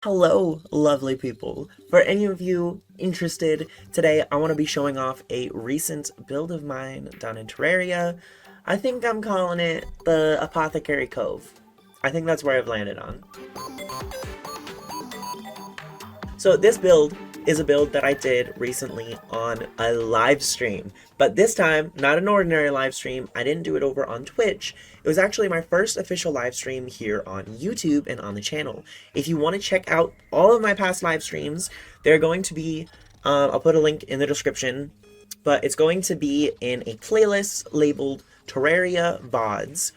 Hello, lovely people. For any of you interested, today I want to be showing off a recent build of mine done in Terraria. I think I'm calling it the Apothecary Cove. I think that's where I've landed on. So this build is a build that I did recently on a live stream, but this time, not an ordinary live stream. I didn't do it over on Twitch. It was actually my first official live stream here on YouTube and on the channel. If you want to check out all of my past live streams, they're going to be, I'll put a link in the description, but it's going to be in a playlist labeled Terraria VODs.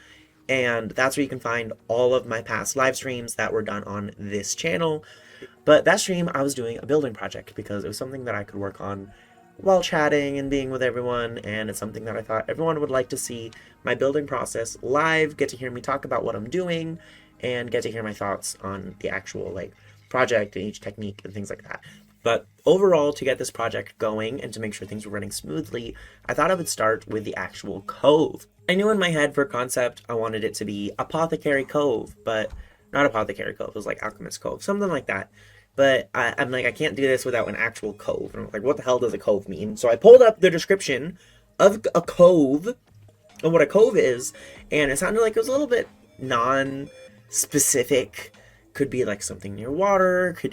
And that's where you can find all of my past live streams that were done on this channel. But that stream, I was doing a building project because it was something that I could work on while chatting and being with everyone, and it's something that I thought everyone would like to see my building process live, get to hear me talk about what I'm doing, and get to hear my thoughts on the actual project and each technique and things like that. But overall, to get this project going and to make sure things were running smoothly, I thought I would start with the actual cove. I knew in my head for concept I wanted it to be Apothecary Cove, but not Apothecary Cove, it was like Alchemist Cove, something like that. But I'm like, I can't do this without an actual cove. And I'm like, what the hell does a cove mean? So I pulled up the description of a cove and what a cove is, and it sounded like it was a little bit non-specific. Could be like something near water, could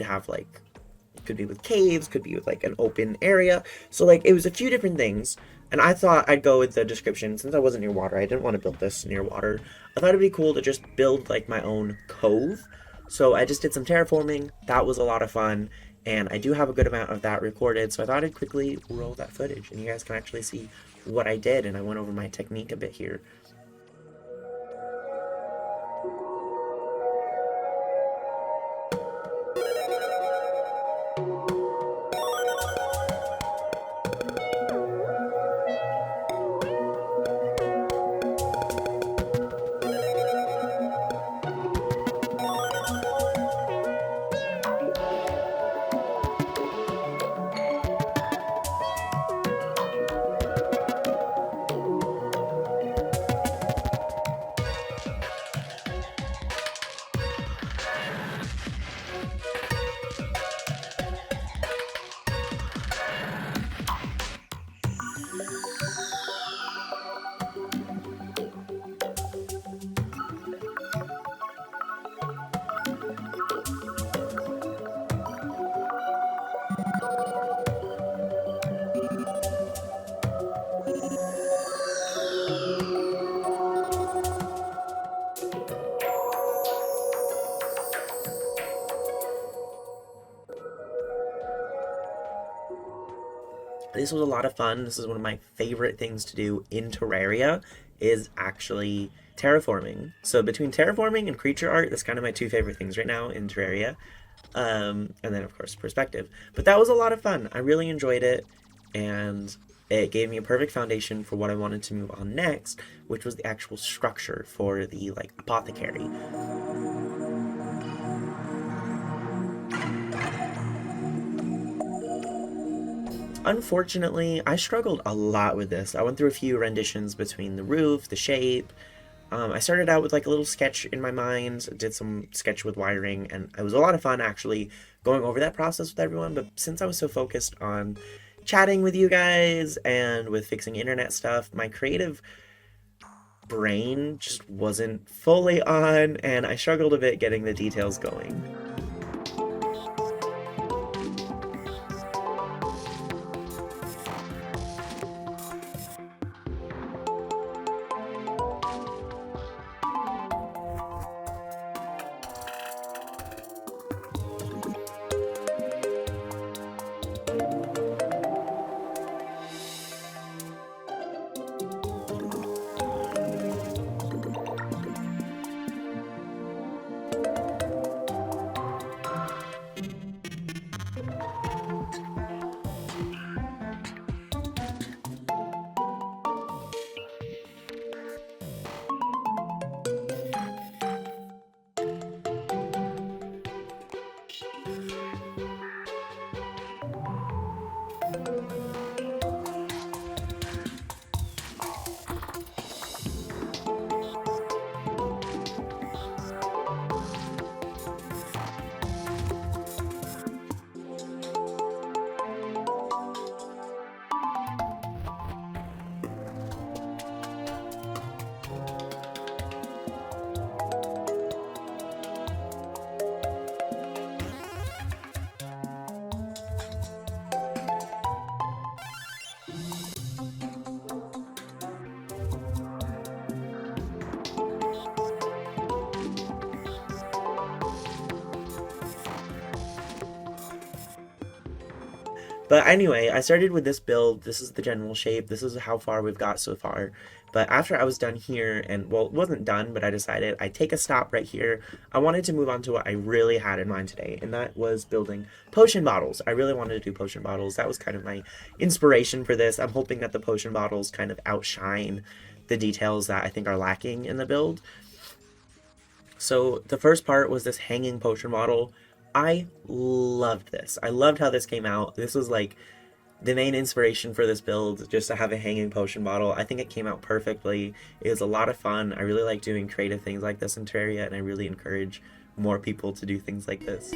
be with caves, could be with like an open area. So like it was a few different things. And I thought I'd go with the description since I wasn't near water. I didn't want to build this near water. I thought it'd be cool to just build like my own cove. So I just did some terraforming. That was a lot of fun. And I do have a good amount of that recorded. So I thought I'd quickly roll that footage and you guys can actually see what I did. And I went over my technique a bit here. This was a lot of fun. This is one of my favorite things to do in Terraria is actually terraforming. So between terraforming and creature art, that's kind of my two favorite things right now in Terraria. And then of course perspective. But that was a lot of fun. I really enjoyed it, and it gave me a perfect foundation for what I wanted to move on next, which was the actual structure for the apothecary. Unfortunately, I struggled a lot with this. I went through a few renditions between the roof, the shape. I started out with like a little sketch in my mind, did some sketch with wiring, and it was a lot of fun actually going over that process with everyone. But since I was so focused on chatting with you guys and with fixing internet stuff, my creative brain just wasn't fully on, and I struggled a bit getting the details going. But anyway, I started with this build. This is the general shape. This is how far we've got so far. But after I was done here, and well, it wasn't done, but I decided I'd take a stop right here. I wanted to move on to what I really had in mind today, and that was building potion bottles. I really wanted to do potion bottles. That was kind of my inspiration for this. I'm hoping that the potion bottles kind of outshine the details that I think are lacking in the build. So the first part was this hanging potion bottle. I loved this. I loved how this came out. This was like the main inspiration for this build, just to have a hanging potion bottle. I think it came out perfectly. It was a lot of fun. I really like doing creative things like this in Terraria, and I really encourage more people to do things like this.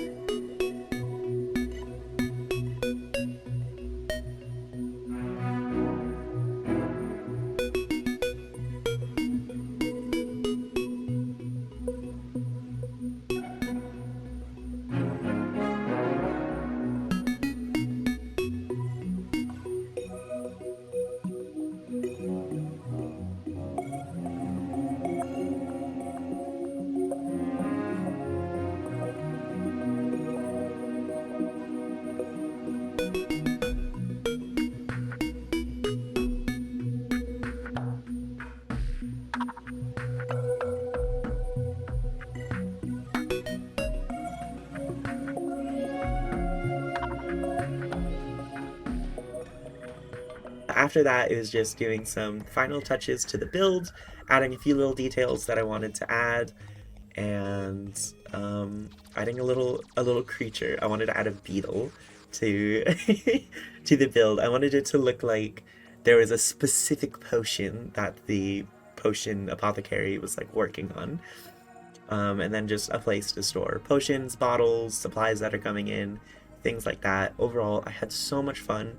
After that, it was just doing some final touches to the build, adding a few little details that I wanted to add, and adding a little creature. I wanted to add a beetle to to the build. I wanted it to look like there was a specific potion that the potion apothecary was like working on. And then just a place to store potions, bottles, supplies that are coming in, things like that. Overall, I had so much fun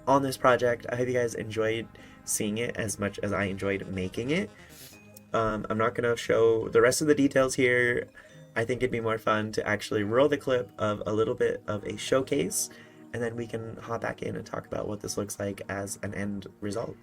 on this project. I hope you guys enjoyed seeing it as much as I enjoyed making it. I'm not going to show the rest of the details here. I think it'd be more fun to actually roll the clip of a little bit of a showcase, and then we can hop back in and talk about what this looks like as an end result.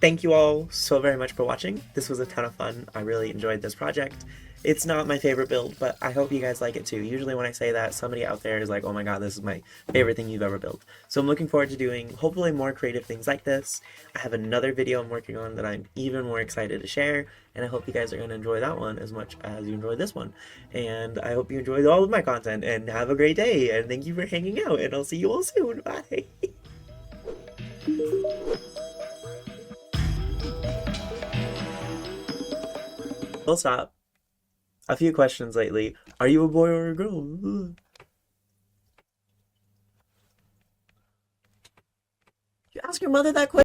Thank you all so very much for watching. This was a ton of fun. I really enjoyed this project. It's not my favorite build, but I hope you guys like it too. Usually when I say that, somebody out there is like, oh my god, this is my favorite thing you've ever built. So I'm looking forward to doing hopefully more creative things like this. I have another video I'm working on that I'm even more excited to share, and I hope you guys are going to enjoy that one as much as you enjoyed this one. And I hope you enjoyed all of my content, and have a great day, and thank you for hanging out, and I'll see you all soon. Bye! Full stop. A few questions lately. Are you a boy or a girl? You ask your mother that question?